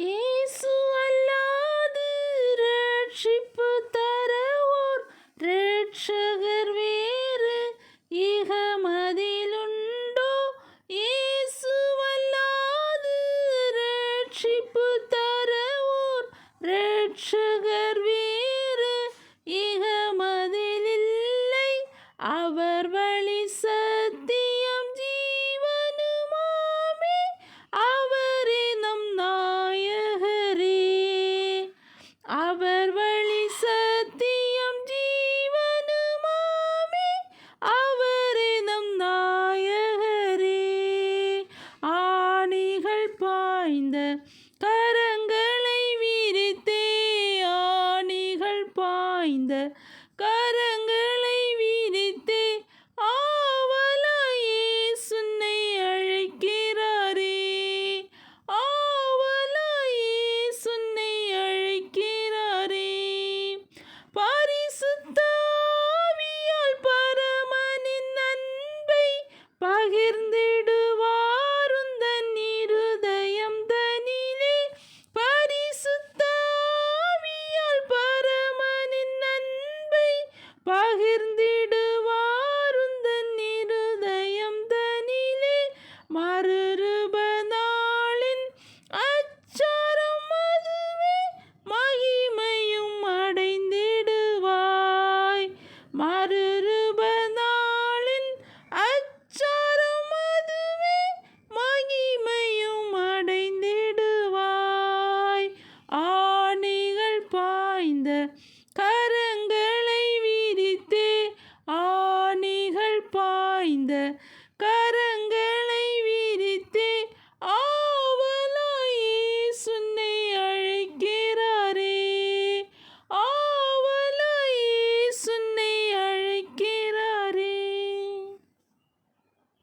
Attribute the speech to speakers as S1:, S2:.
S1: இயேசு அல்லாது ரட்சிப்பு தரவோர் இரட்சகர் வேறு இகமதிலுண்டோ? இயேசு அல்லாது ரட்சிப்பு தரவோர் இரட்சகர் வேறு இகமதிலில்லை. அவர் வழி சத்தியம் ஜீவனுமாமே, அவரே நம் நாயகரே. அவர் வழி சத்தியம் ஜீவனுமாமே, அவரே நம் நாயகரே. ஆணிகள் பாய்ந்த கரங்களை விரித்தே, ஆணிகள் பாய்ந்த கரங்களை விரித்தே, ஆவலாய் இயேசுனை அழைக்கிறாரே, ஆவலாய் இயேசுனை அழைக்கிறாரே. பரிசுத்த ஆவியால் பரமனின் அன்பை பகிர்ந்திடுவார் உந்தன் இருதயம் தனிலே. பரிசுத்த ஆவியால் பரமனின் அன்பை பகிர்ந்திடுவார் உந்தன் இருதயம் தனிலே. மறுரூப நாளின் அச்சாரம் அதுவே, மகிமையும் அடைந்திடுவாய். மறுரூப நாளின் அச்சாரம் அதுவே, மகிமையும் அடைந்திடுவாய். ஆணிகள் பாய்ந்த